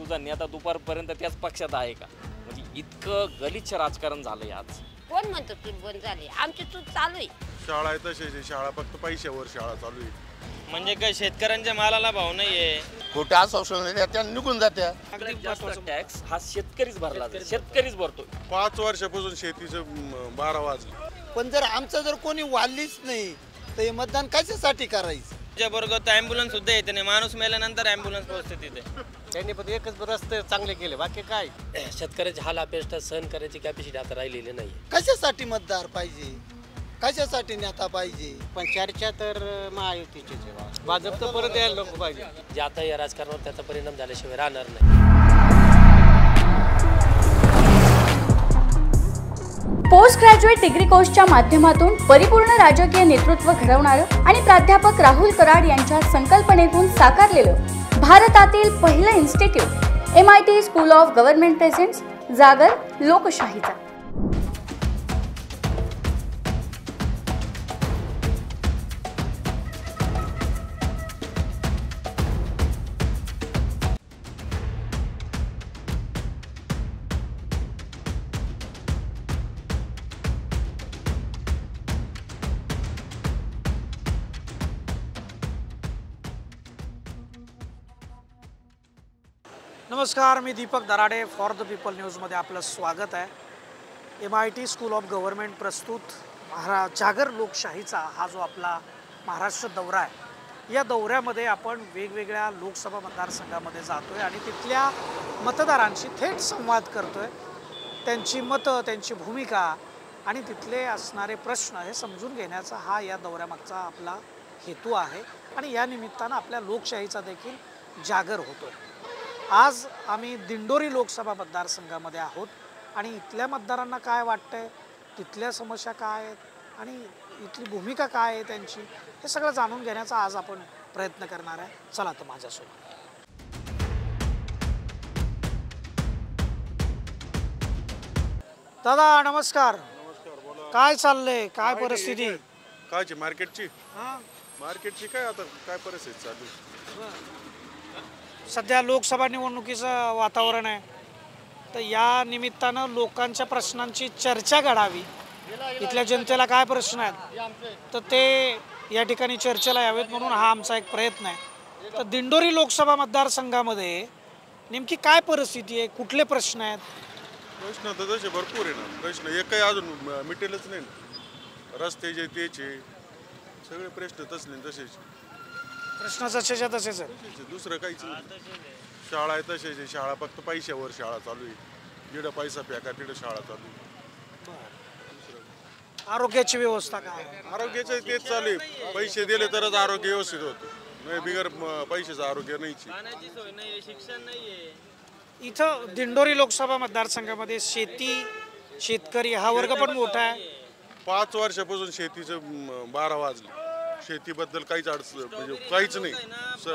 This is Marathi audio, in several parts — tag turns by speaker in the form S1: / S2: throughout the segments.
S1: तुझा नेता दुपारपर्यंत त्याच पक्षात आहे का? म्हणजे इतकं गलिच्छ राजकारण झालंय आज.
S2: कोण म्हणतो चूक बंद झाली? आमची चूक चालू आहे.
S3: शाळा आहे तशाची शाळा, फक्त पैशावर शाळा चालू आहे.
S4: म्हणजे काय शेतकऱ्यांच्या मालाला भाव नाहीये.
S5: खोटे आश्वासन त्या निघून जात्या.
S1: जास्त टॅक्स हा शेतकरीच भरला जातो, शेतकरीच भरतो.
S3: 5 वर्षापासून शेतीचं 12 वाजले.
S6: पण जर आमचं जर कोणी वाढलीच नाही तर हे मतदान कशासाठी करायचं?
S4: बरोबर ॲम्ब्युलन्स सुद्धा येते नाही, माणूस मेल्यानंतर ॲम्ब्युलन्स पोहोचते तिथे.
S7: त्यांनी पण एकच रस्ते चांगले केले, बाकी काय
S8: शेतकऱ्याची हाल अपेक्षा सहन करायची कॅपॅसिटी आता राहिलेली नाही.
S6: कशासाठी मतदार पाहिजे, कशासाठी नेता पाहिजे?
S7: पण चर्चा तर महायुतीचे भाजप तर परत यायला नको पाहिजे.
S8: जे आता या राजकारणावर त्याचा परिणाम झाल्याशिवाय राहणार नाही.
S9: पोस्ट ग्रॅज्युएट डिग्री कोर्सच्या माध्यमातून परिपूर्ण राजकीय नेतृत्व घडवणारं आणि प्राध्यापक राहुल कराड यांच्या संकल्पनेतून साकारलेलं भारतातील पहिलं institute MIT school of government presents जागर लोकशाहीचा.
S10: नमस्कार, मी Deepak Darade. For the people न्यूजमध्ये आपलं स्वागत आहे. MIT स्कूल ऑफ गव्हर्नमेंट प्रस्तुत जागर लोकशाहीचा हा जो आपला महाराष्ट्र दौरा आहे, या दौऱ्यामध्ये आपण वेगवेगळ्या लोकसभा मतदारसंघामध्ये जातो आहे आणि तिथल्या मतदारांशी थेट संवाद करतो आहे. त्यांची मतं, त्यांची भूमिका आणि तिथले असणारे प्रश्न हे समजून घेण्याचा हा या दौऱ्यामागचा आपला हेतू आहे आणि या निमित्तानं आपल्या लोकशाहीचा देखील जागर होतो आहे. आज आम्ही दिंडोरी लोकसभा मतदारसंघामध्ये आहोत आणि इथल्या मतदारांना काय वाटतंय, तिथल्या समस्या काय आहेत आणि इथली भूमिका काय आहे त्यांची, हे सगळं जाणून घेण्याचा आज आपण प्रयत्न करणार आहे. चला तर माझ्यासोबत. दादा नमस्कार. काय चाललंय, काय परिस्थिती?
S3: कायची मार्केटची काय आता काय परिस्थिती चालू?
S10: सध्या लोकसभा निवडणुकीचं वातावरण आहे, तर या निमित्तानं लोकांच्या प्रश्नांची चर्चा घडावी. इथल्या जनतेला काय प्रश्न आहेत तर ते या ठिकाणी चर्चेला यावेत, म्हणून हा आमचा एक प्रयत्न आहे. तर दिंडोरी लोकसभा मतदारसंघामध्ये नेमकी काय परिस्थिती आहे, कुठले प्रश्न आहेत?
S3: प्रश्न तर तसे भरपूर आहे ना. प्रश्न एक काही अजून मिटेलच नाही. रस्त्याचे त्याचे सगळे प्रश्न तसेच.
S10: प्रश्न जसेच्या तसेच आहे,
S3: दुसरं काहीच नाही. शाळा आहे तशाची शाळा, फक्त पैशावर शाळा चालू आहे. जिकडं पैसा फेका तिकडं शाळा चालू आहे.
S10: आरोग्याची व्यवस्था काय?
S3: आरोग्याचं तेच चालू आहे. पैसे दिले तरच आरोग्य व्यवस्थित होतं, नाही बिगर पैशाचं आरोग्य नाहीच.
S4: शिक्षण नाहीये
S10: इथं दिंडोरी लोकसभा मतदारसंघामध्ये शेतकरी हा वर्ग पण मोठा आहे.
S3: 5 वर्षापासून शेतीचं 12 वाजले. शेतीबद्दल काहीच अडचण म्हणजे काहीच नाही.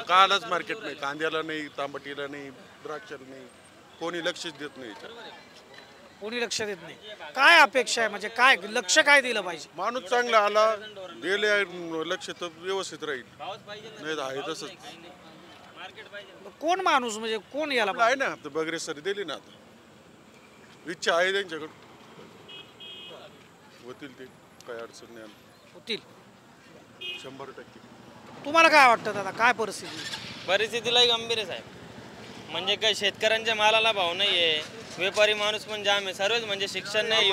S3: कालच मार्केट नाही, कांद्याला नाही, तांबटीला नाही, द्राक्षाला नाही, कोणी लक्षच देत नाही.
S10: कोणी लक्ष देत नाही. काय अपेक्षा आहे, म्हणजे काय लक्ष काय दिलं पाहिजे?
S3: माणूस चांगला आला, दिले लक्ष तर व्यवस्थित राहील. नाही आहे तसंच.
S10: कोण माणूस म्हणजे कोण याला
S3: आहे ना, तर बगरे सर दिली ना. आता इच्छा आहे त्यांच्याकडे, होतील ते, काय अडचण नाही.
S10: होतील
S3: 100%.
S10: तुम्हाला काय वाटतं दादा, काय
S4: परिस्थितीलाही गंभीर आहे साहेब. म्हणजे काय शेतकऱ्यांच्या मालाला भाव नाहीये, व्यापारी माणूस पण जाम आहे, सर्वच म्हणजे शिक्षण नाही,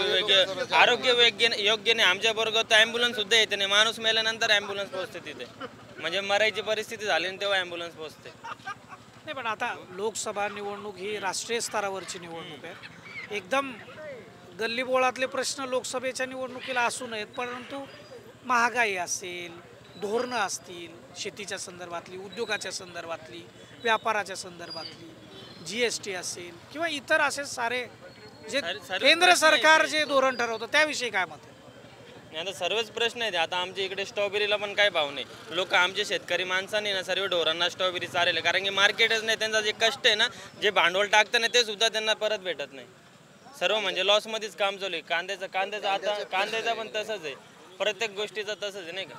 S4: आरोग्य योग्य नाही. आमच्या बरोबर तर ॲम्ब्युलन्स सुद्धा येते नाही, माणूस मेल्यानंतर ॲम्ब्युलन्स पोहोचते तिथे. म्हणजे मरायची परिस्थिती झाली आणि तेव्हा ॲम्ब्युलन्स पोहोचते.
S10: नाही, पण आता लोकसभा निवडणूक ही राष्ट्रीय स्तरावरची निवडणूक आहे. एकदम गल्लीबोळातले प्रश्न लोकसभेच्या निवडणुकीला असू नयेत, परंतु महागाई असेल, धोरणं असतील, शेतीच्या संदर्भातली, उद्योगाच्या संदर्भातली, व्यापाराच्या संदर्भातली, GST असेल किंवा इतर असे सारे जे केंद्र सरकार जे धोरण ठरवतं त्याविषयी काय मत आहे?
S4: आता सर्वच प्रश्न आहेत. आता आमच्या इकडे स्ट्रॉबेरीला पण काय भाव नाही. लोक आमचे शेतकरी माणसांनी ना सर्व ढोरांना स्ट्रॉबेरी चालेल, कारण की मार्केटच नाही. त्यांचा जे कष्ट आहे ना, जे भांडवल टाकतं ना, ते सुद्धा त्यांना परत भेटत नाही. सर्व म्हणजे लॉसमध्येच काम चालू आहे. कांद्याचा पण तसंच आहे. प्रत्येक गोष्टीचं तसंच आहे, नाही का?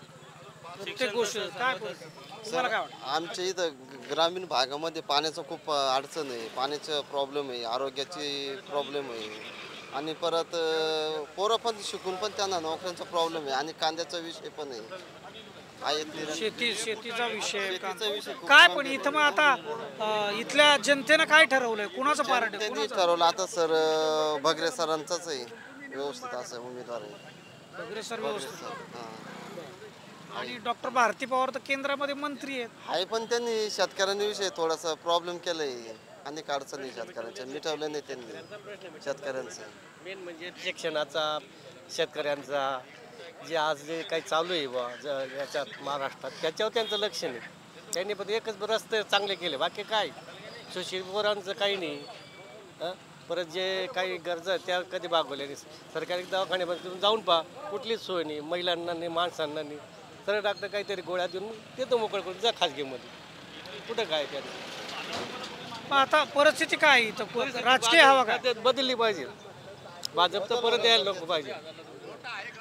S10: प्रत्येक गोष्ट काय तुम्हाला काय वाटतं?
S5: आमच्या इथं
S11: ग्रामीण भागामध्ये पाण्याचं खूप अडचण आहे, पाण्याचं प्रॉब्लेम आहे, आरोग्याची प्रॉब्लेम आहे आणि परत पोरं पण शिकून पण त्यांना नोकऱ्यांचा प्रॉब्लेम आहे आणि कांद्याचा विषय पण आहे.
S10: शेतीचा विषय
S11: खूप
S10: काय पण इथं मग आता इथल्या जनतेनं काय ठरवलंय, कुणाचं पारड आहे?
S11: त्यांनी ठरवलं आता सर भगरे सरांचाच आहे व्यवस्थित असं उमेदवार आहे.
S10: वगैरे सर्व व्यवस्थित
S11: हां
S10: आणि डॉक्टर भारती पवार तर केंद्रामध्ये मंत्री आहेत.
S11: आहे पण त्यांनी शेतकऱ्यांविषयी थोडासा प्रॉब्लेम केलाय, अनेक अडचणी शेतकऱ्यांच्या मिटवल्या नाही त्यांनी शेतकऱ्यांचं.
S7: मेन म्हणजे शिक्षणाचा, शेतकऱ्यांचा जे आज जे काही चालू आहे बा याच्यात महाराष्ट्रात त्याच्यावर त्यांचं लक्ष नाही. त्यांनी पण एकच रस्ते चांगले केले, बाकी काय सुशील पोरांचं काही नाही. परत जे काही गरजा त्या कधी भागवल्या नाही. सरकारी दवाखान्यामध्ये तुम्ही जाऊन पहा, कुठलीच सोय नाही, महिलांना नाही, माणसांना नाही. सरळ डॉक्टर काहीतरी गोळ्या देऊन देतो मोकळं करून जा खाजगीमध्ये, कुठं काय त्याने.
S10: मग आता परिस्थिती काय आहे इथं, राजकीय हवा काय?
S7: त्यात बदलली पाहिजे, भाजप तर परत यायला नको पाहिजे.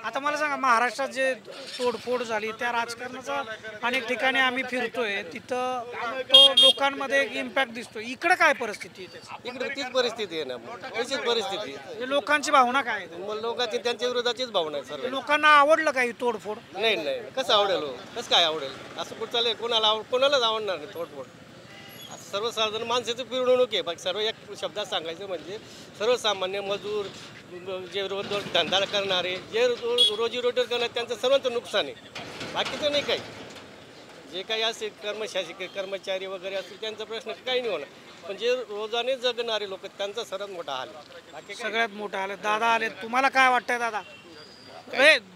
S10: आता मला सांगा, महाराष्ट्रात जे तोडफोड झाली त्या राजकारणाचा अनेक ठिकाणी आम्ही फिरतोय, तिथं तो लोकांमध्ये एक इम्पॅक्ट दिसतोय. इकडे काय परिस्थिती आहे त्याची?
S7: इकडे तीच परिस्थिती आहे ना, तशीच परिस्थिती.
S10: हे लोकांची भावना काय आहे?
S7: मग लोकांची त्यांच्या विरोधाचीच भावना आहे सर्व.
S10: लोकांना आवडलं का ही तोडफोड?
S7: नाही नाही, कसं आवडेल हो? कसं काय आवडेल? असं कुठं चालेल? कोणालाच आवडणार नाही तोडफोड. सर्वसाधारण माणसाची पिरवणूक आहे. बाकी सर्व एक शब्दात सांगायचं म्हणजे सर्वसामान्य मजूर, जे धंदा करणारे, जे रोजीरोटी करणारे, त्यांचं सर्वांचं नुकसान आहे, बाकीचं नाही काही. जे काही असेल शासकीय कर्मचारी वगैरे असतील त्यांचा प्रश्न काही नाही होणार, पण जे रोजाने जगणारे लोक त्यांचा सर्वात मोठा हाल आहे. बाकी
S10: सगळ्यात मोठा हाल आहे. दादा आले, तुम्हाला काय वाटतंय दादा?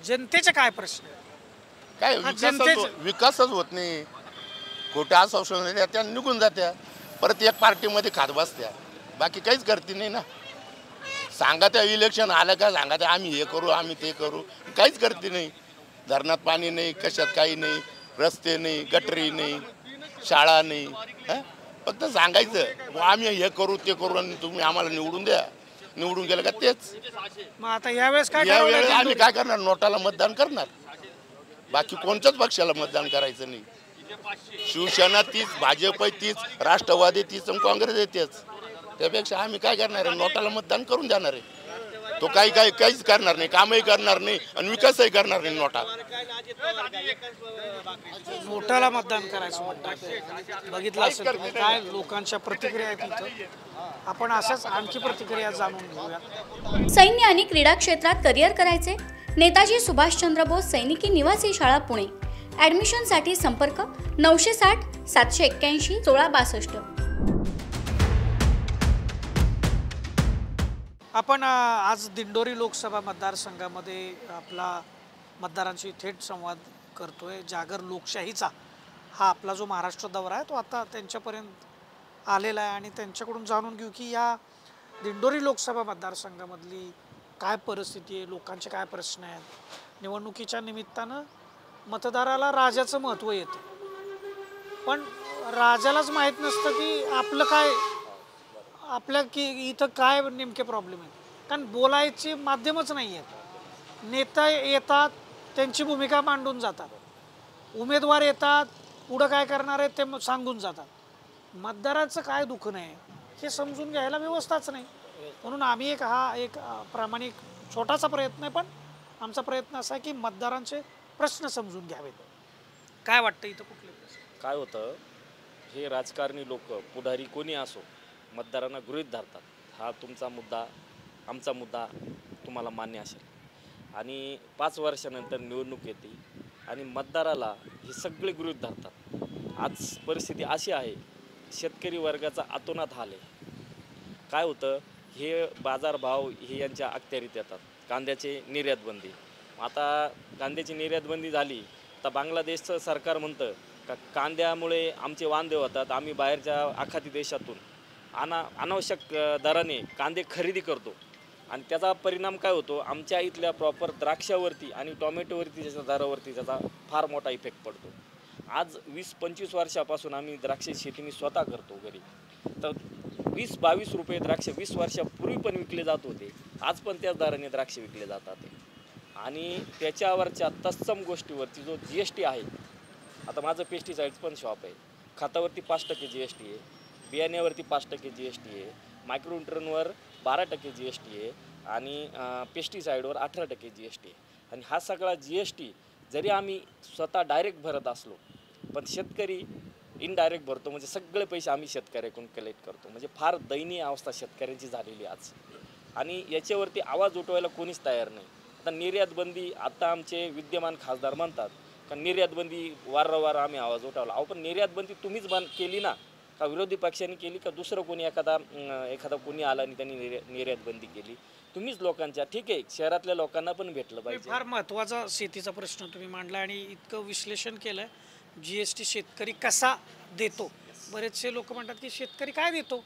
S10: जनतेचे काय प्रश्न?
S5: काय विकासच होत नाही. खोट्या आश्वासन त्या निघून जात्या, परत एक पार्टीमध्ये खात बसत्या, बाकी काहीच करते नाही ना. सांगा त्या इलेक्शन आलं का सांगा त्या आम्ही हे करू आम्ही ते करू, काहीच करते नाही. धरणात पाणी नाही, कशात काही नाही, रस्ते नाही, गटरी नाही, शाळा नाही. फक्त सांगायचं आम्ही हे करू ते करू आणि तुम्ही आम्हाला निवडून द्या. निवडून गेलं का तेच.
S10: मग आता यावेळेस काय
S5: यावेळेस आम्ही काय करणार? नोटाला मतदान करणार, बाकी कोणत्याच पक्षाला मतदान करायचं नाही. शिवसेना तीच, भाजप तीच, राष्ट्रवादी तीच आणि काँग्रेस तेच. त्यापेक्षा आम्ही काय करणार आहे? नोटाला मतदान करून देणार आहे. तो काहीच करणार नाही, कामही करणार नाही आणि विकासही करणार नाही.
S10: नोटाला मतदान करायचं म्हणतात. बघितलं असेल काय लोकांच्या प्रतिक्रिया आहेत इथं. आपण अशाच आणखी प्रतिक्रिया जाणून घेऊया.
S9: सैन्य आणि क्रीडा क्षेत्रात करिअर करायचे? नेताजी सुभाषचंद्र बोस सैनिकी निवासी शाळा पुणे. ॲडमिशनसाठी संपर्क 960 781 1662.
S10: आपण आज दिंडोरी लोकसभा मतदारसंघामध्ये आपला मतदारांशी थेट संवाद करतोय. जागर लोकशाहीचा हा आपला जो महाराष्ट्र दौरा आहे तो आता त्यांच्यापर्यंत आलेला आहे आणि त्यांच्याकडून जाणून घेऊ की या दिंडोरी लोकसभा मतदारसंघामधली काय परिस्थिती आहे, लोकांचे काय प्रश्न आहेत. निवडणुकीच्या निमित्तानं मतदाराला राजाचं महत्त्व येतं, पण राजालाच माहीत नसतं की आपलं काय, आपल्या की इथं काय नेमके प्रॉब्लेम आहेत. कारण बोलायचे माध्यमच नाही आहेत. नेता येतात, त्यांची भूमिका मांडून जातात, उमेदवार येतात, पुढं काय करणार आहेत ते सांगून जातात. मतदाराचं काय दुःख नाही हे समजून घ्यायला व्यवस्थाच नाही. म्हणून आम्ही एक प्रामाणिक छोटासा प्रयत्न आहे, पण आमचा प्रयत्न असा आहे की मतदारांचे प्रश्न समजून घ्यावेत. काय वाटतं इथं कुठले प्रश्न?
S1: काय होतं, हे राजकारणी लोक, पुढारी कोणी असो, मतदारांना गृहीत धरतात. हा तुमचा मुद्दा, आमचा मुद्दा तुम्हाला मान्य असेल, आणि 5 वर्षानंतर निवडणूक येते आणि मतदाराला हे सगळे गृहीत धरतात. आज परिस्थिती अशी आहे, शेतकरी वर्गाचा अतोनात हाल आहे. काय होतं, हे बाजारभाव हे यांच्या अखत्यारीत येतात. कांद्याचे निर्यात बंदी, आता कांद्याची निर्यात बंदी झाली तर बांगलादेशचं सरकार म्हणतं का कांद्यामुळे आमचे वांदे होतात, आम्ही बाहेरच्या आखाती देशातून अनावश्यक दराने कांदे खरेदी करतो आणि त्याचा परिणाम काय होतो, आमच्या इथल्या प्रॉपर द्राक्षावरती आणि टोमॅटोवरती त्याच्या दरावरती त्याचा फार मोठा इफेक्ट पडतो. आज 20-25 वर्षापासून आम्ही द्राक्ष शेती मी स्वतः करतो घरी, तर 20-22 रुपये द्राक्ष 20 वर्षापूर्वी पण विकले जात होते, आज पण त्याच दराने द्राक्ष विकले जातात. आणि त्याच्यावरच्या तत्सम गोष्टीवरती जो GST आहे, आता माझं पेस्टिसाईड्स पण शॉप आहे, खतावरती 5% GST आहे, बियाण्यावरती 5% GST आहे, मायक्रोन्यूट्रनवर 12% GST आहे आणि पेस्टिसाईडवर 18% GST आहे. आणि हा सगळा GST जरी आम्ही स्वतः डायरेक्ट भरत असलो पण शेतकरी इनडायरेक्ट भरतो, म्हणजे सगळे पैसे आम्ही शेतकऱ्याकडून कलेक्ट करतो. म्हणजे फार दयनीय अवस्था शेतकऱ्यांची झालेली आज आणि याच्यावरती आवाज उठवायला कोणीच तयार नाही. आता निर्यात बंदी, आता आमचे विद्यमान खासदार म्हणतात का निर्यात बंदी वारंवार आम्ही आवाज उठवला. अहो पण निर्यात बंदी तुम्हीच केली ना, का विरोधी पक्षांनी केली, का दुसरं कोणी एखादा कोणी आला आणि त्यांनी निर्यात बंदी केली? तुम्हीच लोकांच्या, ठीक आहे शहरातल्या लोकांना पण भेटलं पाहिजे.
S10: फार महत्त्वाचा शेतीचा प्रश्न तुम्ही मांडला आणि इतकं विश्लेषण केलं. GST शेतकरी कसा देतो? बरेचसे लोक म्हणतात की शेतकरी काय देतो,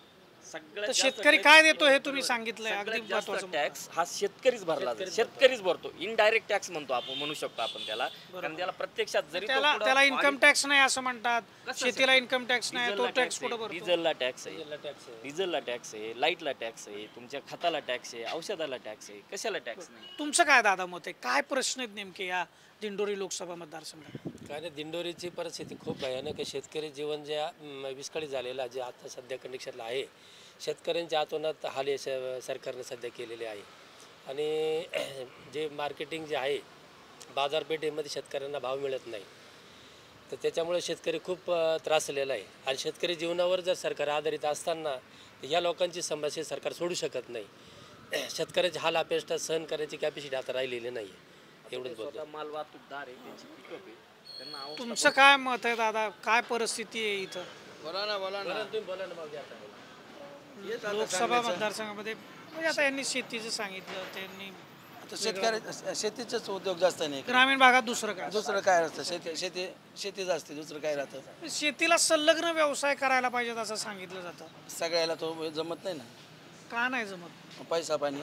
S10: तर शेतकरी काय देतो हे तुम्ही सांगितलंय. अगदी महत्त्वाचं
S1: टॅक्स हा शेतकरीच भरला जातो, शेतकरीच भरतो. इनडायरेक्ट टॅक्स म्हणतो आपण, म्हणू शकतो आपण त्याला, कारण त्याला प्रत्यक्षात जरी
S10: त्याला इन्कम टॅक्स नाही असं म्हणतात, शेतीला इन्कम टॅक्स नाही, तो टॅक्स कुठं भरतो?
S1: डिझेलला टॅक्स आहे, डिझेलला टॅक्स आहे, लाईटला टॅक्स आहे, तुमच्या खताला टॅक्स आहे, औषधाला टॅक्स आहे, कशाला टॅक्स नाही?
S10: तुमचं काय दादा मत आहे? काय प्रश्न आहेत नेमके या दिंडोरी लोकसभा मतदारसंघात?
S8: काय नाही, दिंडोरीची परिस्थिती खूप भयानक आहे. शेतकरी जीवन ज्या विस्कळीत झालेलं जे आता सध्या कंडिशनला आहे, शेतकऱ्यांच्या आतोनात हाल हे सरकारने सध्या केलेले आहे. आणि जे मार्केटिंग जे आहे, बाजारपेठेमध्ये शेतकऱ्यांना भाव मिळत नाही, तर त्याच्यामुळे शेतकरी खूप त्रासलेला आहे. आणि शेतकरी जीवनावर जर सरकार आधारित असताना या लोकांची समस्या सरकार सोडू शकत नाही. शेतकऱ्याचे हाल अपेष्टा सहन करायची कॅपॅसिटी आता राहिलेली नाही. एवढंच बोलतो.
S1: माल वाहतूकदार आहे, त्यांची पिकअप आहे, त्यांना
S10: तुमचं काय मत आहे दादा? काय परिस्थिती आहे इथं
S7: बोला ना
S8: तुम्ही बोला ना भाऊ आता.
S10: लोकसभा मतदारसंघामध्ये? म्हणजे आता यांनी शेतीचं सांगितलं, त्यांनी
S6: शेतकरी शेतीचेच उद्योग जास्त नाही.
S10: ग्रामीण भागात दुसरं काय
S6: असतं? शेतीच असते, दुसरं काय राहतं?
S10: शेतीला संलग्न व्यवसाय करायला पाहिजेत असं सांगितलं जातं.
S6: सगळ्याला तो जमत नाही ना.
S10: का नाही जमत?
S6: पैसा पाणी,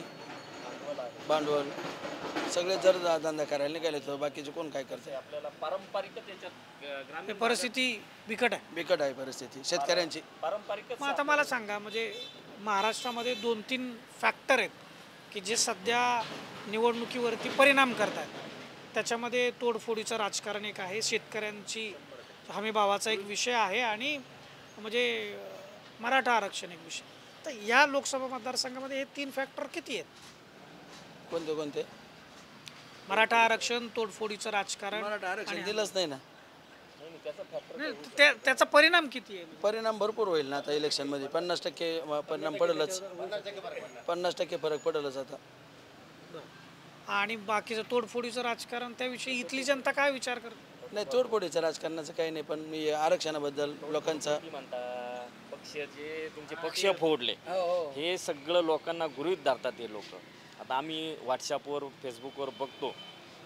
S6: भांडवल सगळे जर धंदा करायला निघाले तर बाकीचे कोण काय करते?
S1: आपल्याला पारंपरिक त्याच्यात ग्रामीण
S10: परिस्थिती बिकट आहे
S6: परिस्थिती शेतकऱ्यांची.
S1: पारंपरिक.
S10: मग आता मला सांगा, म्हणजे महाराष्ट्रामध्ये 2-3 फॅक्टर आहेत की जे सध्या निवडणुकीवरती परिणाम करत आहेत. त्याच्यामध्ये तोडफोडीचं राजकारण एक आहे, शेतकऱ्यांची हमीभावाचा एक विषय आहे आणि म्हणजे मराठा आरक्षण एक विषय. तर या लोकसभा मतदारसंघामध्ये हे 3 फॅक्टर किती आहेत?
S6: कोणते?
S10: मराठा आरक्षण, तोडफोडीचं राजकारण.
S6: मराठा आरक्षण दिलंच नाही ना.
S10: त्याचा परिणाम किती आहे?
S6: परिणाम भरपूर होईल ना आता इलेक्शनमध्ये. 50% परिणाम पडेलच, 50% फरक पडेलच आता.
S10: आणि बाकीचं तोडफोडीचं राजकारण, त्याविषयी इथली जनता काय विचार करते?
S6: नाही, तोडफोडीचं राजकारणाचं काही नाही, पण मी आरक्षणाबद्दल लोकांचा
S1: पक्ष जे तुमचे पक्ष फोडले हे सगळं लोकांना गृहीत धरतात हे लोक. आता आम्ही व्हॉट्सअपवर फेसबुकवर बघतो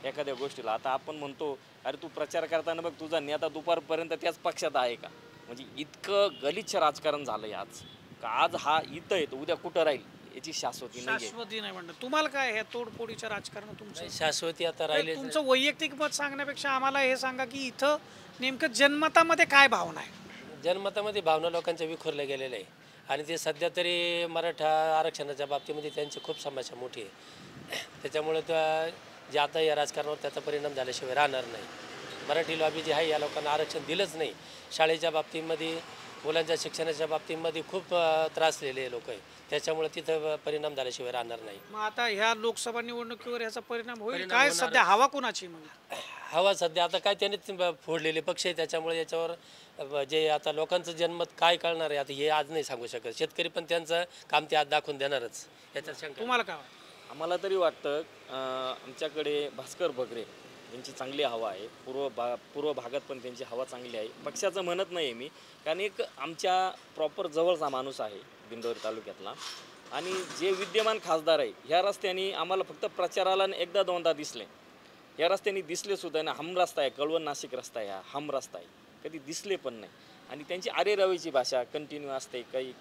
S1: एखाद्या गोष्टीला, आता आपण म्हणतो अरे तू प्रचार करताना बघ तुझा नेता दुपारपर्यंत त्याच पक्षात आहे का? म्हणजे इतकं गलिच्छ राजकारण झालंय आज का आज हा इथं येतो उद्या कुठं राहील याची शाश्वती
S10: नाही म्हणतात. तुम्हाला काय ह्या तोडफोडीच्या राजकारण तुमचं
S8: शाश्वती आता राहिले?
S10: तुमचं वैयक्तिक मत सांगण्यापेक्षा आम्हाला हे सांगा की इथं नेमकं जनमतामध्ये काय भावना आहे?
S8: जनमतामध्ये भावना लोकांच्या विखुरल्या गेलेल्या आहे आणि ते सध्या तरी मराठा आरक्षणाच्या बाबतीमध्ये त्यांची खूप समस्या मोठी आहे. त्याच्यामुळे जे आता या राजकारणावर त्याचा परिणाम झाल्याशिवाय राहणार नाही. मराठी लॉबी जी आहे या लोकांना आरक्षण दिलंच नाही. शाळेच्या बाबतीमध्ये, मुलांच्या शिक्षणाच्या बाबतीमध्ये खूप त्रासलेले लोक आहे, त्याच्यामुळे तिथं परिणाम झाल्याशिवाय राहणार नाही.
S10: मग आता ह्या लोकसभा निवडणुकीवर याचा परिणाम होईल काय? सध्या हवा कोणाची? मग
S8: हवा सध्या आता काय त्यांनी फोडलेले पक्ष आहे, त्याच्यामुळे याच्यावर जे आता लोकांचं जनमत काय कळणार आहे आता हे आज नाही सांगू शकत. शेतकरी पण त्यांचं काम ते आज दाखवून देणारच याच्यात शंका.
S10: तुम्हाला काय?
S1: आम्हाला तरी वाटतं आमच्याकडे भास्कर बगरे यांची चांगली हवा आहे. पूर्व भागात पण त्यांची हवा चांगली आहे. पक्षाचं म्हणत नाही आहे मी, कारण एक आमच्या प्रॉपर जवळचा माणूस आहे दिंडोरी तालुक्यातला. आणि जे विद्यमान खासदार आहे ह्या रस्त्याने आम्हाला फक्त प्रचाराला 1-2दा दिसले. या रस्त्याने दिसले सुद्धा ना. हम रस्ता आहे, कळवण नाशिक रस्ता आहे, हम रस्ता आहे, कधी दिसले पण नाही. आणि त्यांची आरेरावीची भाषा कंटिन्यू असते. काही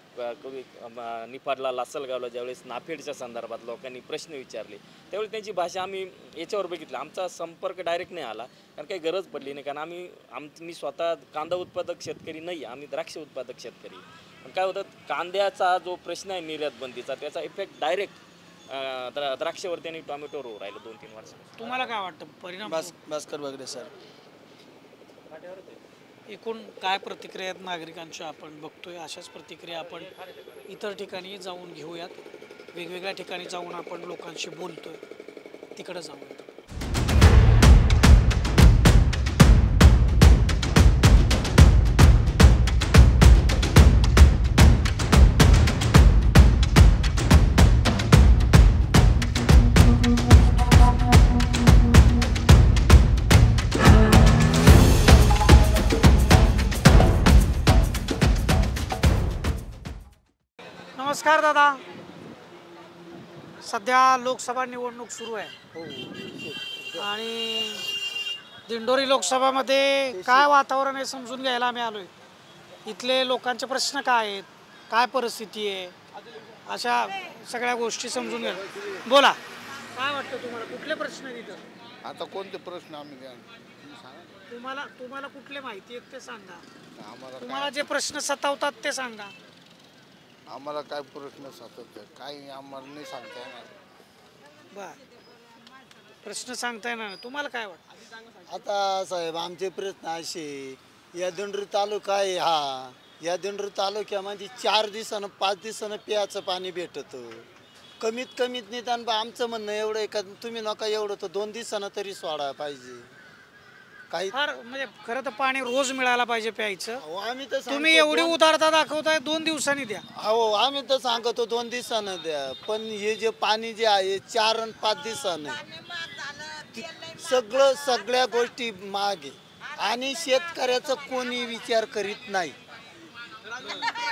S1: निफाडला लासलगावला ज्यावेळेस नाफेडच्या संदर्भात लोकांनी प्रश्न विचारले त्यावेळी त्यांची भाषा आम्ही याच्यावर बघितलं. आमचा संपर्क डायरेक्ट नाही आला कारण काही गरज पडली नाही, कारण मी स्वतः कांदा उत्पादक शेतकरी नाही, आम्ही द्राक्ष उत्पादक शेतकरी. पण काय होतं, कांद्याचा जो प्रश्न आहे निर्यात बंदीचा त्याचा इफेक्ट डायरेक्ट द्राक्षावरती आणि टोमॅटोवर होऊ राहिलं 2-3 वर्ष.
S10: तुम्हाला काय वाटतं परिणाम?
S6: भास्कर बगरे सर
S10: एकूण काय प्रतिक्रिया आहेत नागरिकांच्या आपण बघतोय, अशाच प्रतिक्रिया आपण इतर ठिकाणी जाऊन घेऊयात. वेगवेगळ्या ठिकाणी जाऊन आपण लोकांशी बोलतोय, तिकडं जाऊयात. नमस्कार दादा, सध्या लोकसभा निवडणूक सुरू आहे आणि दिंडोरी लोकसभामध्ये काय वातावरण आहे समजून घ्यायला आम्ही आलोय. इथले लोकांचे प्रश्न काय आहेत, काय परिस्थिती आहे, अशा सगळ्या गोष्टी समजून घ्या. बोला, काय वाटतं तुम्हाला, कुठले प्रश्न आहेत इथं?
S12: आता कोणते प्रश्न आम्ही द्या
S10: तुम्हाला कुठले माहिती आहेत ते सांगा.
S12: आम्हाला
S10: तुम्हाला जे प्रश्न सतावतात ते सांगा.
S12: आम्हाला काय प्रश्न सातत्य काही आम्हाला नाही सांगता येणार.
S10: बर, प्रश्न सांगता येणार. तुम्हाला काय वाटतं?
S13: आता साहेब आमचे प्रश्न असे, या दिंडोरी तालुका आहे हा, या दिंडोरी तालुक्यामध्ये 4 दिवसानं 5 दिवसानं प्यायचं पाणी भेटतं. कमीत निदान आमचं म्हणणं एवढं आहे का तुम्ही नका एवढं तर 2 दिवसानं तरी सोडायला पाहिजे. काही
S10: फार म्हणजे खरं तर पाणी रोज मिळायला पाहिजे प्यायचं.
S13: आम्ही तर
S10: तुम्ही एवढी उदारता दाखवताय 2 दिवसांनी द्या.
S13: हो आम्ही तर सांगतो 2 दिवसानं द्या, पण हे जे पाणी जे आहे 4 आणि 5 दिवसानं सगळ्या गोष्टी महाग आहे आणि शेतकऱ्याचा कोणी विचार करीत नाही,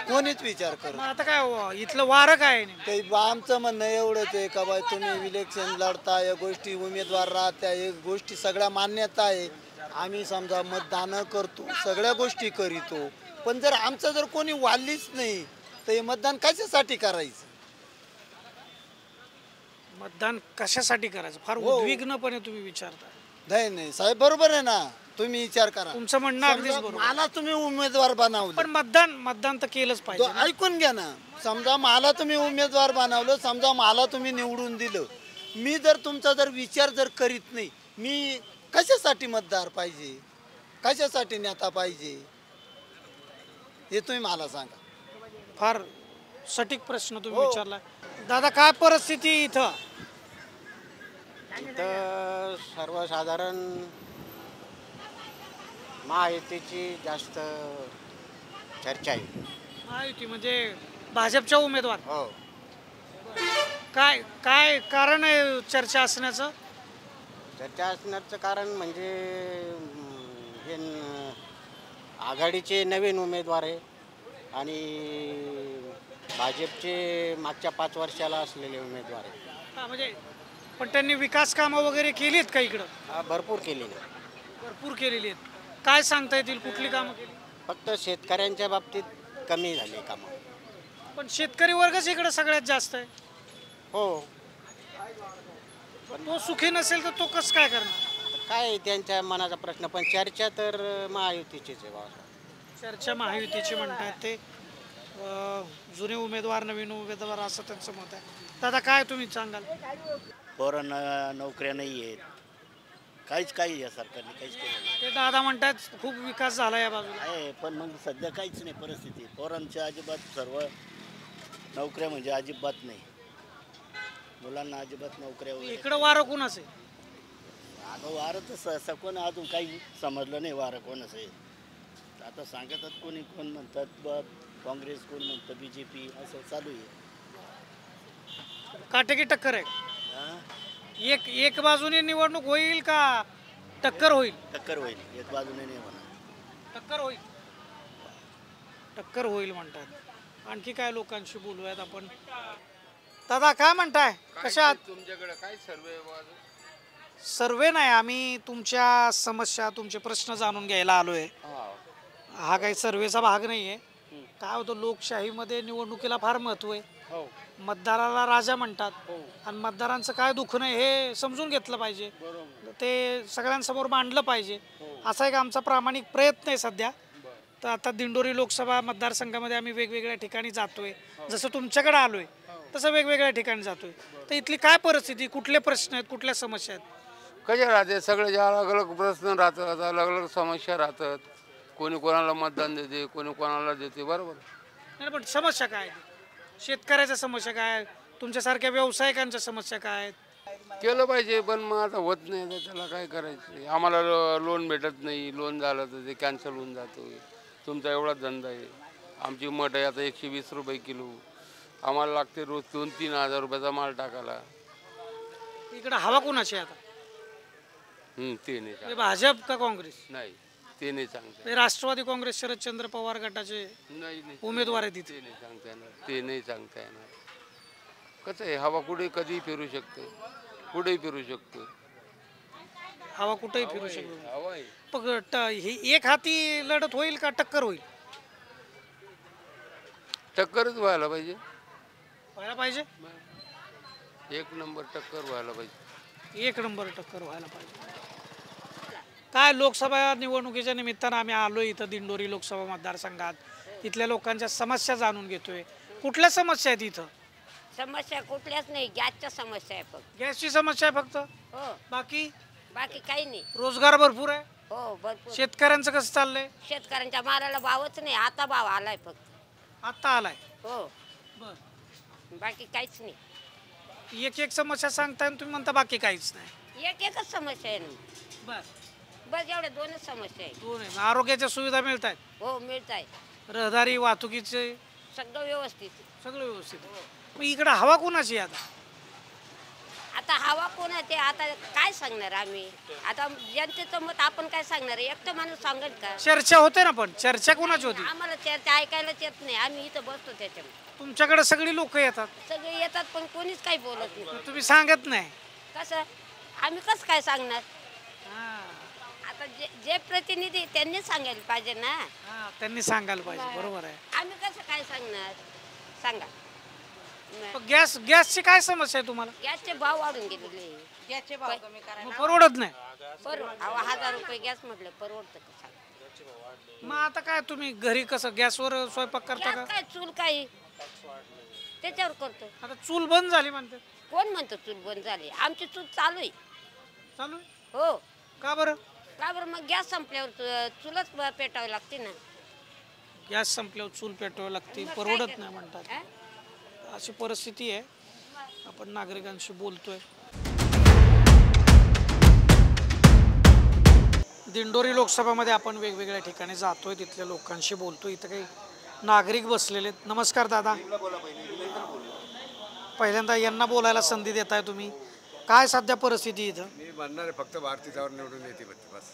S13: कोणीच विचार करत.
S10: आता काय इथलं वारं काय
S13: ते आमचं म्हणणं एवढंच आहे का बाय तुम्ही इलेक्शन लढता, या गोष्टी उमेदवार राहत्या, या गोष्टी सगळ्या मान्यता आहे. आम्ही समजा मतदान करतो, सगळ्या गोष्टी करीतो, पण जर आमचं जर कोणी वाढलीच नाही तर हे मतदान कशासाठी करायचं?
S10: मतदान कशासाठी करायचं फार उद्विग्नपणे तुम्ही विचारता.
S13: नाही साहेब बरोबर आहे ना, तुम्ही विचार करा.
S10: तुमचं म्हणणं अगदीच बरोबर.
S13: मला तुम्ही उमेदवार बनवलं
S10: पण मतदान तर केलंच पाहिजे.
S13: ऐकून घ्या ना, समजा मला तुम्ही उमेदवार बनवलं, समजा मला तुम्ही निवडून दिलं, मी जर तुमचा जर विचार जर करीत नाही, मी कशासाठी मतदार पाहिजे, कशासाठी नेता पाहिजे, हे तुम्ही मला सांगा.
S10: फार सटीक प्रश्न तुम्ही विचारला. दादा काय परिस्थिती इथं?
S14: इथं सर्वसाधारण महायुतीची जास्त चर्चा आहे.
S10: महायुती म्हणजे भाजपच्या उमेदवार.
S14: हो.
S10: काय काय कारण आहे चर्चा असण्याचं?
S14: चर्चा असण्याचं कारण म्हणजे हे आघाडीचे नवीन उमेदवार आहे आणि भाजपचे मागच्या 5 वर्षाला असलेले उमेदवार आहे.
S10: म्हणजे पण त्यांनी विकास कामं वगैरे केलीत का इकडं?
S14: भरपूर केलेली.
S10: भरपूर केलेली आहेत. काय सांगता येतील कुठली कामं केली?
S14: फक्त शेतकऱ्यांच्या बाबतीत कमी झाली कामं.
S10: पण शेतकरी वर्गच इकडं सगळ्यात जास्त आहे.
S14: हो.
S10: तो सुखी नसेल तर तो कसं काय करणार?
S14: काय त्यांच्या मनाचा प्रश्न, पण चर्चा तर महायुतीचीच आहे बाबा.
S10: चर्चा महायुतीची म्हणतात ते, जुने उमेदवार नवीन उमेदवार असं त्यांचं मत आहे. दादा काय तुम्ही सांगाल?
S15: पोरांना नोकऱ्या नाही आहेत, काही या सरकारने काहीच केलं नाही.
S10: ते दादा म्हणतात खूप विकास झाला या बाजूला
S15: आहे, पण मग सध्या काहीच नाही परिस्थिती. पोरांच्या अजिबात सर्व नोकऱ्या म्हणजे अजिबात नाही, मुलांना अजिबात नोकऱ्या वगैरे.
S10: इकडं वारं कोणाचं आहे?
S15: आता वारं तर सहसा कोण अजून काही समजलं नाही वारं कोणाचं आहे. आता सांगतात कोण म्हणतात काँग्रेस, कोण म्हणतं BJP, असं चालू आहे.
S10: काटेकी टक्कर आहे. एक बाजूने निवडणूक होईल का टक्कर होईल?
S15: टक्कर होईल, एक बाजूने नाही होणार.
S10: टक्कर होईल म्हणतात. आणखी काय लोकांशी बोलूयात आपण. दादा काय म्हणताय, कशा
S12: तुमच्याकडे काय
S10: सर्वे नाही, आम्ही तुमच्या समस्या तुमचे प्रश्न जाणून घ्यायला आलोय. हा काही सर्वेचा भाग नाहीये. काय होतं, लोकशाहीमध्ये निवडणुकीला फार महत्व आहे. मतदाराला राजा म्हणतात आणि मतदारांचं काय दुःख नाही हे समजून घेतलं पाहिजे, ते सगळ्यांसमोर मांडलं पाहिजे. असा एक आमचा प्रामाणिक प्रयत्न आहे सध्या. तर आता दिंडोरी लोकसभा मतदारसंघामध्ये आम्ही वेगवेगळ्या ठिकाणी जातोय, जसं तुमच्याकडे आलोय तसं वेगवेगळ्या ठिकाणी जातोय. तर इथली काय परिस्थिती, कुठले प्रश्न आहेत, कुठल्या समस्या आहेत?
S12: कशा राहते, सगळे अलग अलग प्रश्न राहतात, अलग अलग समस्या राहतात.
S16: कोणी कोणाला मतदान देते, कोणी कोणाला देते, बरोबर.
S10: नाही पण समस्या काय आहेत? शेतकऱ्याच्या समस्या काय आहेत? तुमच्यासारख्या व्यावसायिकांच्या समस्या काय आहेत?
S16: केलं पाहिजे पण मग आता होत नाही, तर त्याला काय करायचं. आम्हाला लोन भेटत नाही, लोन झालं तर ते कॅन्सल होऊन जातो. तुमचा एवढाच धंदा आहे. आमची मठ आहे आता 120 रुपये किलो, आम्हाला लागते रोज 2-3 हजार रुपयाचा माल टाकायला.
S10: इकडे हवा कोणाची आहे आता?
S16: ते नाही
S10: हे भाजप का काँग्रेस?
S16: नाही, ते नाही सांगता.
S10: हे राष्ट्रवादी काँग्रेस शरदचंद्र पवार गटाचे
S16: नाही
S10: उमेदवार आहेत इथे.
S16: ते नाही सांगता येणार, ते नाही सांगता येणार. कसं आहे, हवा कुठे कधी फिरू शकते, कुठेही फिरू शकतो.
S10: हवा कुठेही फिरू शकतो.
S16: हवा आहे.
S10: पण ही एक हाती लढत होईल का टक्कर होईल?
S16: टक्करच व्हायला पाहिजे.
S10: व्हायला पाहिजे,
S16: एक नंबर टक्कर व्हायला पाहिजे.
S10: एक नंबर टक्कर व्हायला पाहिजे. काय लोकसभा निवडणुकीच्या निमित्तानं आम्ही आलो इथं दिंडोरी लोकसभा मतदारसंघात. इथल्या लोकांच्या समस्या जाणून घेतोय. कुठल्या समस्या आहेत इथं?
S2: समस्या कुठल्याच नाही, गॅसच्या समस्या आहे फक्त.
S10: गॅसची समस्या आहे फक्त?
S2: हो.
S10: बाकी
S2: बाकी काही नाही.
S10: रोजगार भरपूर आहे?
S2: हो भरपूर.
S10: शेतकऱ्यांचं कसं चाललंय?
S2: शेतकऱ्यांच्या मालाला भावच नाही, आता भाव आलाय फक्त.
S10: आता आलाय?
S2: हो.
S10: बर.
S2: बाकी काहीच नाही.
S10: एक समस्या सांगताय आणि तुम्ही म्हणता बाकी काहीच नाही.
S2: एकच समस्या आहे ना. बस एवढ्या दोनच समस्या आहे.
S10: दोन आहे. आरोग्याच्या सुविधा मिळत आहेत?
S2: हो मिळत आहे.
S10: रहदारी वाहतुकीचे
S2: सगळं व्यवस्थित.
S10: सगळं व्यवस्थित. मग इकडे हवा कोणाची आता?
S2: आता हवा कोणाची आता काय सांगणार आम्ही? आता जनतेचं मत आपण काय सांगणार? एकटं माणूस सांगेल का?
S10: चर्चा होते ना, पण चर्चा कोणाची होती?
S2: आम्हाला चर्चा ऐकायलाच येत नाही, आम्ही इथं बसतो त्याच्यामध्ये.
S10: तुमच्याकडे सगळी लोक येतात?
S2: सगळे येतात पण कोणीच काही बोलत नाही.
S10: तुम्ही सांगत नाही
S2: कसं आम्ही कसं काय सांगणार? आता जे प्रतिनिधी त्यांनी सांगायला पाहिजे ना.
S10: त्यांनी सांगायला पाहिजे, बरोबर आहे.
S2: आम्ही कसं काय सांगणार सांगा.
S10: गॅसची काय समस्या आहे तुम्हाला?
S2: गॅसचे भाव वाढून गेलेले.
S17: गॅसचे भाव कमी करायला
S10: परवडत नाही.
S2: 1000 रुपये गॅस म्हटलं परवडतं का?
S10: मग आता काय तुम्ही घरी कसं गॅसवर स्वयंपाक करता का?
S2: काय चूल काही त्याच्यावर करतो.
S10: आता चूल बंद झाली म्हणते.
S2: कोण म्हणतो चूल बंद झाली? आमची चूल चालू आहे.
S10: चालू?
S2: हो.
S10: का बरं?
S2: का बरं? मग गॅस संपल्यावर चूलच पेटावी लागते ना.
S10: गॅस संपल्यावर चूल पेटवावी लागते, परवडत नाही म्हणतात. अशी परिस्थिती आहे. आपण नागरिकांशी बोलतोय. दिंडोरी लोकसभामध्ये आपण वेगवेगळ्या ठिकाणी जातोय, तिथल्या लोकांशी बोलतोय. इथं काही नागरिक बसलेले आहेत. नमस्कार दादा. पहिल्यांदा यांना बोलायला संधी देताय तुम्ही. काय सध्या परिस्थिती इथं?
S18: मी म्हणणार आहे फक्त भारती पवार निवडून येते बस.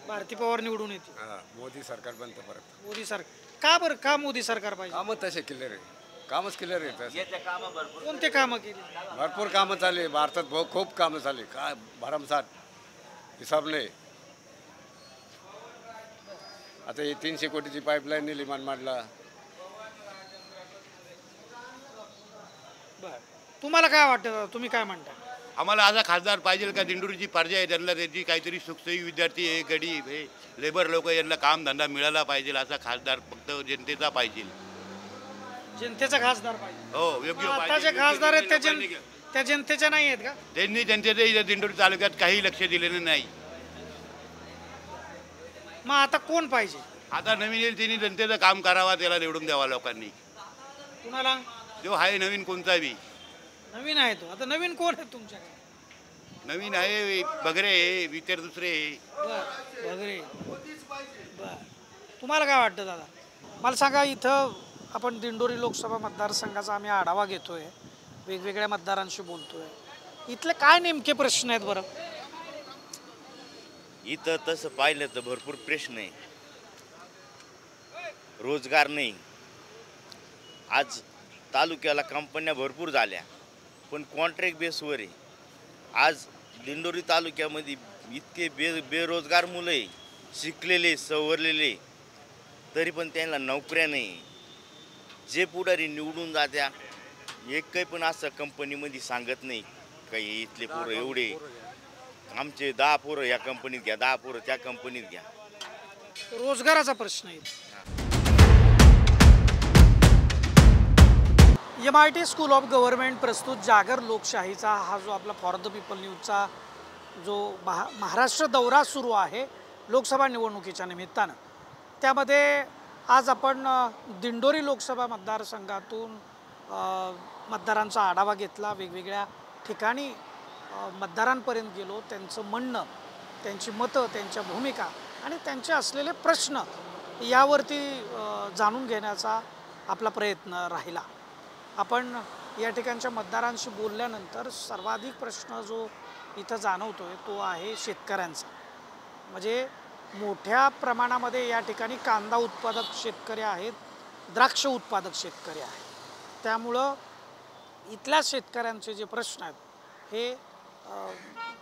S10: भारती पवार निवडून येते?
S18: मोदी सरकार बनतं परत.
S10: मोदी सरकार का बरं? का मोदी सरकार पाहिजे?
S18: कामं तसे क्लिअर आहे, कामच क्लिअर आहे.
S10: कोणते कामं केली?
S18: भरपूर कामं चालले भारतात, खूप कामं चालले, काय भरमसाठ हिसाब नाही. आता ही 300 कोटीची पाईपलाईन नेली मनमाडला.
S10: तुम्हाला काय वाटतं? तुम्ही काय म्हणता?
S19: आम्हाला असा खासदार पाहिजे का दिंडोरीची प्रजा आहे त्यांना त्याची काहीतरी सुखसोयी, विद्यार्थी आहे, गरीब आहे, लेबर लोक यांना कामधंदा मिळाला पाहिजे असा खासदार फक्त जनतेचा पाहिजे.
S10: जनतेचा खासदार पाहिजे?
S19: हो योग्य.
S10: आता जे खासदार आहेत त्या जनतेच्या नाही आहेत का?
S19: त्यांनी जनतेच्या दिंडोरी तालुक्यात काही लक्ष दिलेलं नाही.
S10: मग आता कोण पाहिजे?
S19: आता नवीन येईल त्यांनी जनतेचं काम करावा, त्याला निवडून द्यावा लोकांनी.
S10: कुणाला?
S19: जो आहे नवीन कोणता बी.
S10: नवीन आहे तो. आता नवीन कोण आहे तुमच्याकडे?
S19: नवीन आहे बगरे आहे, इतर दुसरे
S10: बगरे. तुम्हाला काय वाटतं दादा? मला सांगा, इथं आपण दिंडोरी लोकसभा मतदारसंघाचा आम्ही आढावा घेतोय, वेगवेगळ्या मतदारांशी बोलतोय. इथले काय नेमके प्रश्न आहेत बरं?
S20: इथं तसं पाहिलं तर भरपूर प्रश्न आहे. रोजगार नाही. आज तालुक्याला कंपन्या भरपूर झाल्या पण कॉन्ट्रॅक्ट बेसवर आहे. आज दिंडोरी तालुक्यामध्ये इतके बेरोजगार मुलं आहे, शिकलेले सवरलेले, तरी पण त्यांना नोकऱ्या नाही. जे पुढारी निवडून जात्या एक काही पण असं कंपनीमध्ये सांगत नाही काही इथले पोरं एवढे आमचे 10 पोरं या कंपनीत घ्या, 10 पोरं त्या कंपनीत घ्या.
S10: रोजगाराचा प्रश्न आहे. MIT स्कूल ऑफ गव्हर्नमेंट प्रस्तुत जागर लोकशाहीचा हा जो आपला फॉर द पीपल न्यूजचा जो महाराष्ट्र दौरा सुरू आहे लोकसभा निवडणुकीच्या निमित्तानं, त्यामध्ये आज आपण दिंडोरी लोकसभा मतदारसंघातून मतदारांचा आढावा घेतला, वेगवेगळ्या ठिकाणी मतदारांपर्यंत गेलो, त्यांचं म्हणणं, त्यांची मतं, त्यांच्या भूमिका आणि त्यांचे असलेले प्रश्न यावरती जाणून घेण्याचा आपला प्रयत्न राहिला. आपण या ठिकाणच्या मतदारांशी बोलल्यानंतर सर्वाधिक प्रश्न जो इथं जाणवतोय तो आहे शेतकऱ्यांचा. म्हणजे मोठ्या प्रमाणामध्ये या ठिकाणी कांदा उत्पादक शेतकरी आहेत, द्राक्ष उत्पादक शेतकरी आहेत. त्यामुळं इथल्या शेतकऱ्यांचे जे प्रश्न आहेत हे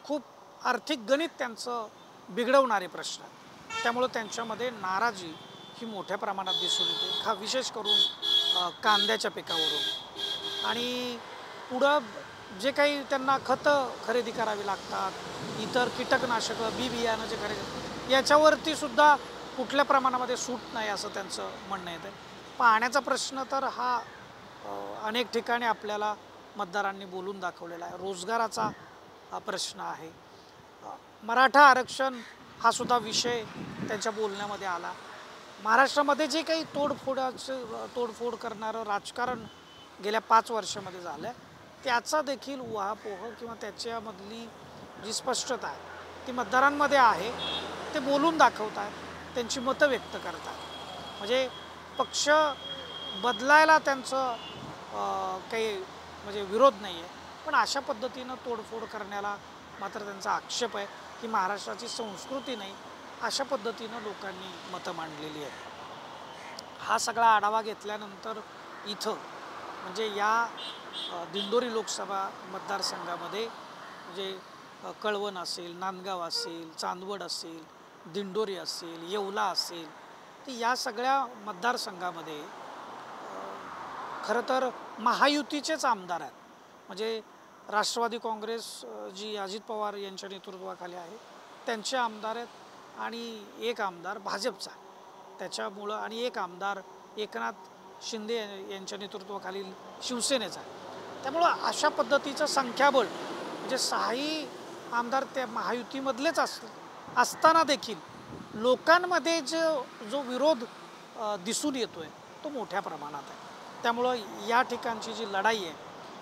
S10: खूप आर्थिक गणित त्यांचं बिघडवणारे प्रश्न आहेत. त्यामुळं त्यांच्यामध्ये नाराजी ही मोठ्या प्रमाणात दिसून येते, विशेष करून कांद्याच्या पिकावरून. आणि पुढं जे काही त्यांना खतं खरेदी करावी लागतात, इतर कीटकनाशकं, बी बियाणं जे खरेदी, याच्यावरती सुद्धा कुठल्या प्रमाणामध्ये सूट नाही असं त्यांचं म्हणणं येतं. पाण्याचा प्रश्न तर हा अनेक ठिकाणी आपल्याला मतदारांनी बोलून दाखवलेला आहे. रोजगाराचा प्रश्न आहे. मराठा आरक्षण हा सुद्धा विषय त्यांच्या बोलण्यामध्ये आला. महाराष्ट्रामध्ये जे काही तोडफोड करणारं राजकारण गेल्या 5 वर्षामध्ये झालं आहे त्याचा देखील उहापोह किंवा त्याच्यामधली जी स्पष्टता आहे ती मतदारांमध्ये आहे. ते बोलून दाखवतात, त्यांची मतं व्यक्त करतात. म्हणजे पक्ष बदलायला त्यांचं काही म्हणजे विरोध नाही आहे, पण अशा पद्धतीनं तोडफोड करण्याला मात्र त्यांचा आक्षेप आहे की महाराष्ट्राची संस्कृती नाही, अशा पद्धतीनं लोकांनी मतं मांडलेली आहे. हा सगळा आढावा घेतल्यानंतर इथं म्हणजे या दिंडोरी लोकसभा मतदारसंघामध्ये म्हणजे कळवण असेल, नांदगाव असेल, चांदवड असेल, दिंडोरी असेल, येवला असेल, तर या सगळ्या मतदारसंघामध्ये खरं तर महायुतीचेच आमदार आहेत. म्हणजे राष्ट्रवादी काँग्रेस जी अजित पवार यांच्या नेतृत्वाखाली आहे त्यांचे आमदार आहेत आणि एक आमदार भाजपचा त्याच्यामुळं आणि एक आमदार एकनाथ शिंदे यांच्या नेतृत्वाखालील शिवसेनेचा आहे. त्यामुळं अशा पद्धतीचं संख्याबळ म्हणजे 6ही आमदार त्या महायुतीमधलेच असताना देखील लोकांमध्ये जो विरोध दिसून येतोय तो मोठ्या प्रमाणात आहे. त्यामुळं या ठिकाणची जी लढाई आहे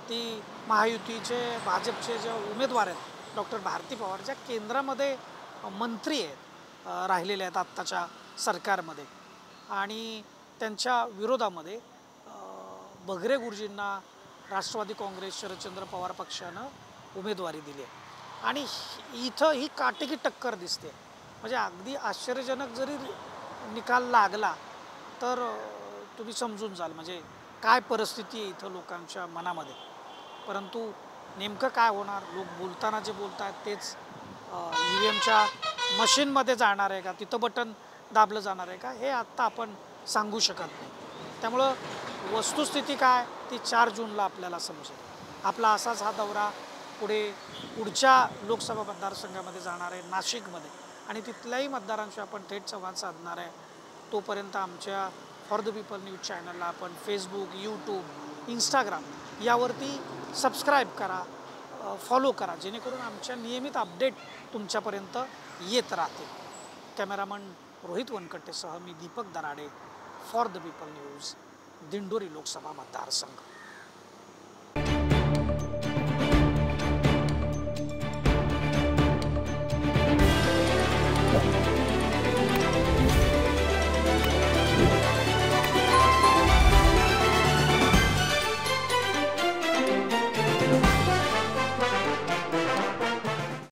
S10: ती महायुतीचे भाजपचे जे उमेदवार आहेत डॉक्टर भारती पवार ज्या केंद्रामध्ये मंत्री आहेत राहिलेले आहेत आत्ताच्या सरकारमध्ये आणि त्यांच्या विरोधामध्ये बगरे गुरुजींना राष्ट्रवादी काँग्रेस शरदचंद्र पवार पक्षानं उमेदवारी दिली आहे आणि इथं ही काटेकी टक्कर दिसते. म्हणजे अगदी आश्चर्यजनक जरी निकाल लागला तर तुम्ही समजून जाल म्हणजे काय परिस्थिती आहे इथं लोकांच्या मनामध्ये. परंतु नेमकं काय होणार, लोक बोलताना जे बोलत आहेत तेच EVMच्या मशीनमध्ये जाणार आहे का, तिथं बटन दाबलं जाणार आहे का, हे आत्ता आपण सांगू शकत नाही. त्यामुळं वस्तुस्थिती काय ती 4 जूनला आपल्याला समजेल. आपला असाच हा दौरा पुढच्या लोकसभा मतदारसंघामध्ये जाणार आहे नाशिकमध्ये आणि तिथल्याही मतदारांशी आपण थेट संवाद साधणार आहे. तोपर्यंत आमच्या फॉर द पीपल न्यूज चॅनलला आपण फेसबुक, यूट्यूब, इंस्टाग्राम यावरती सबस्क्राईब करा, फॉलो करा जेणेकरून आमच्या नियमित अपडेट तुमच्यापर्यंत येत राहतील. कॅमेरामन रोहित वनकटेसह मी Deepak Darade, for the people news, Dindori Lok Sabha मतदारसंघ.